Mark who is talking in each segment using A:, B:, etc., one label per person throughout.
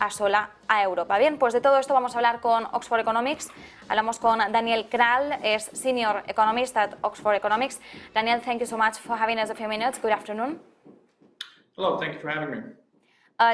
A: asola a Europa. Bien, pues de todo esto vamos a hablar con Oxford Economics. Hablamos con Daniel Kral, es Senior Economist at Oxford Economics. Daniel, thank you so much for having us a few minutes. Good afternoon.
B: Hello, thank you for having me.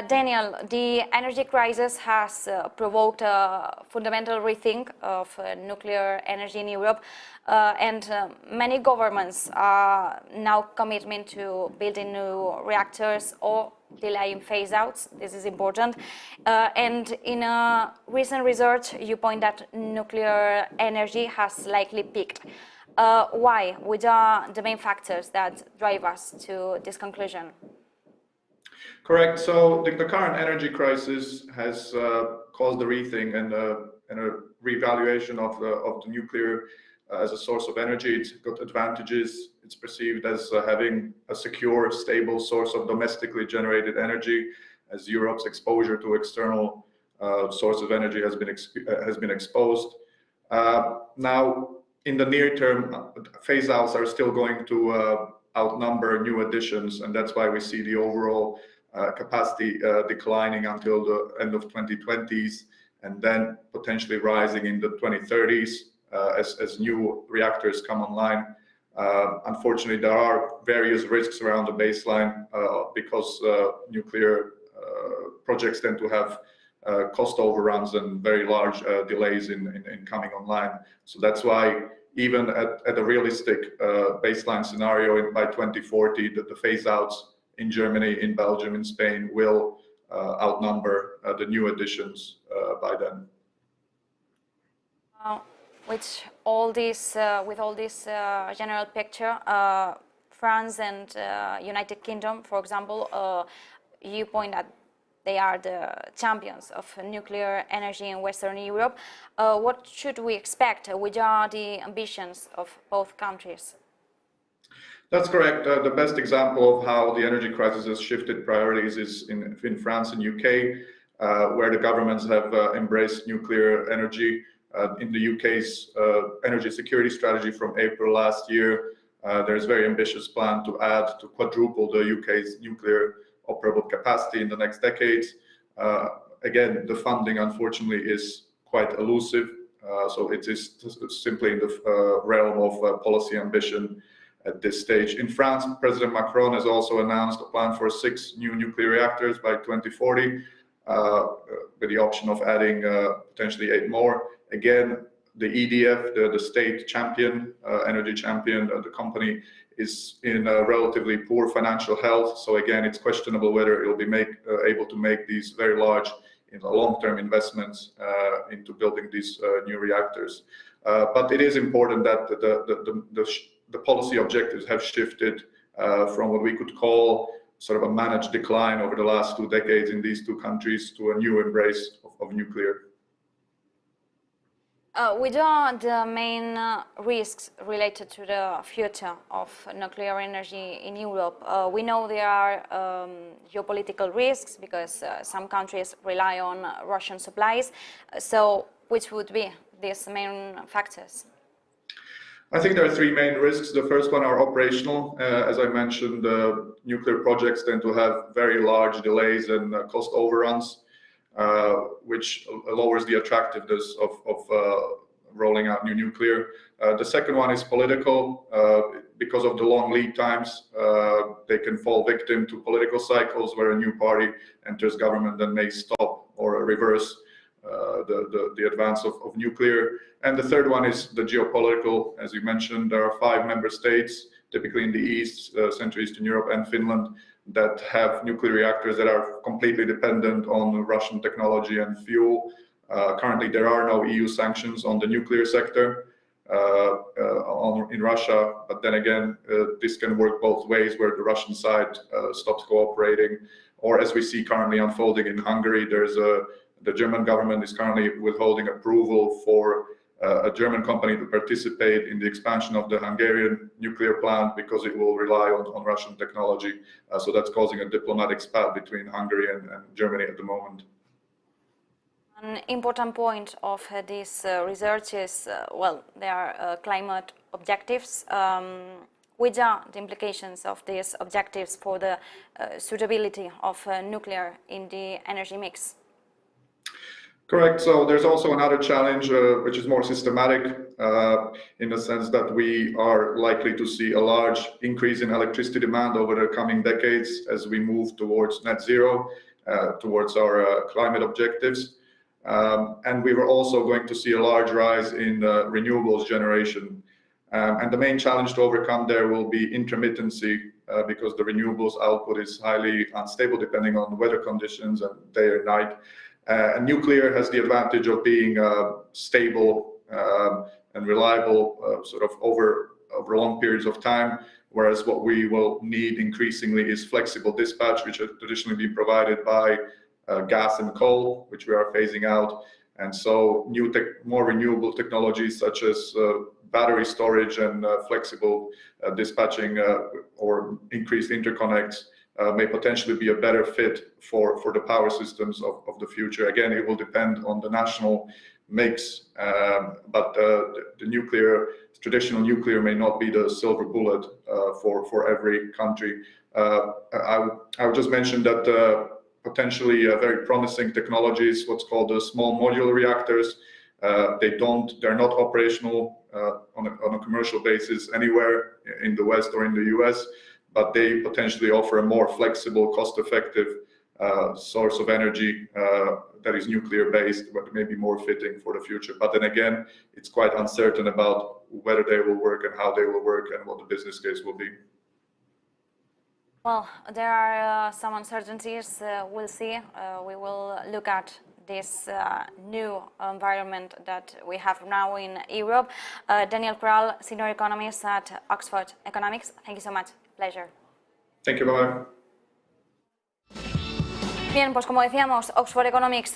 A: Daniel, the energy crisis has provoked a fundamental rethink of nuclear energy in Europe, and many governments are now committing to building new reactors or delaying phase-outs. This is important. And in a recent research, you point that nuclear energy has likely peaked. Why? Which are the main factors that drive us to this conclusion?
B: Correct. So the current energy crisis has caused a rethink and a reevaluation of the nuclear as a source of energy. It's got advantages. It's perceived as having a secure, stable source of domestically generated energy, as Europe's exposure to external sources of energy has been exposed. Now, in the near term, phase-outs are still going to outnumber new additions, and that's why we see the overall capacity declining until the end of 2020s, and then potentially rising in the 2030s as new reactors come online. Unfortunately, there are various risks around the baseline because nuclear projects tend to have cost overruns and very large delays in coming online. So that's why even at a realistic baseline scenario by 2040, that the phase-outs in Germany, in Belgium, in Spain will outnumber the new additions by then.
A: With all this general picture, France and United Kingdom, for example, you point that they are the champions of nuclear energy in Western Europe. What should we expect? Which are the ambitions of both countries?
B: That's correct. The best example of how the energy crisis has shifted priorities is in France and UK, where the governments have embraced nuclear energy. In the UK's energy security strategy from April last year, there's a very ambitious plan to quadruple the UK's nuclear operable capacity in the next decades. Again, the funding, unfortunately, is quite elusive, so it is simply in the realm of policy ambition at this stage. In France, President Macron has also announced a plan for 6 new nuclear reactors by 2040, with the option of adding potentially 8 more. Again, the EDF, the state champion, energy champion, the company is in a relatively poor financial health. So again, it's questionable whether it will be able to make these very large, long-term investments into building these new reactors. But it is important that the policy objectives have shifted from what we could call sort of a managed decline over the last 2 decades in these 2 countries to a new embrace of nuclear.
A: Which are the main risks related to the future of nuclear energy in Europe? We know there are geopolitical risks because some countries rely on Russian supplies. So which would be these main factors?
B: I think there are 3 main risks. The first one are operational. As I mentioned, nuclear projects tend to have very large delays and cost overruns, which lowers the attractiveness of rolling out new nuclear. The second one is political. Because of the long lead times, they can fall victim to political cycles where a new party enters government and may stop or reverse the advance of nuclear. And the third one is the geopolitical. As you mentioned, there are 5 member states, typically in the East, Central Eastern Europe and Finland, that have nuclear reactors that are completely dependent on Russian technology and fuel. Currently, there are no EU sanctions on the nuclear sector in Russia, but then again, this can work both ways, where the Russian side stops cooperating, or as we see currently unfolding in Hungary, the German government is currently withholding approval for a German company to participate in the expansion of the Hungarian nuclear plant because it will rely on Russian technology. So that's causing a diplomatic spat between Hungary and Germany at the moment.
A: An important point of this research is, there are climate objectives. Which are the implications of these objectives for the suitability of nuclear in the energy mix?
B: Correct. So there's also another challenge, which is more systematic, in the sense that we are likely to see a large increase in electricity demand over the coming decades as we move towards net zero, towards our climate objectives. And we were also going to see a large rise in renewables generation. And the main challenge to overcome there will be intermittency, because the renewables output is highly unstable depending on weather conditions and day or night. And nuclear has the advantage of being stable and reliable sort of over long periods of time, whereas what we will need increasingly is flexible dispatch, which has traditionally been provided by gas and coal, which we are phasing out. And so more renewable technologies such as battery storage and flexible dispatching or increased interconnects may potentially be a better fit for the power systems of the future. Again, it will depend on the national mix, but the traditional nuclear may not be the silver bullet for every country. I would just mention that potentially very promising technologies, what's called the small modular reactors. They're not operational on a commercial basis anywhere in the West or in the US, but they potentially offer a more flexible, cost-effective source of energy that is nuclear-based, but maybe more fitting for the future. But then again, it's quite uncertain about whether they will work and how they will work and what the business case will be.
A: Well, there are some uncertainties. We'll see. We will look at this new environment that we have now in Europe. Daniel Kral, senior economist at Oxford Economics. Thank you so much. Pleasure.
B: Thank you, bye.
A: Bien, pues como decíamos, Oxford Economics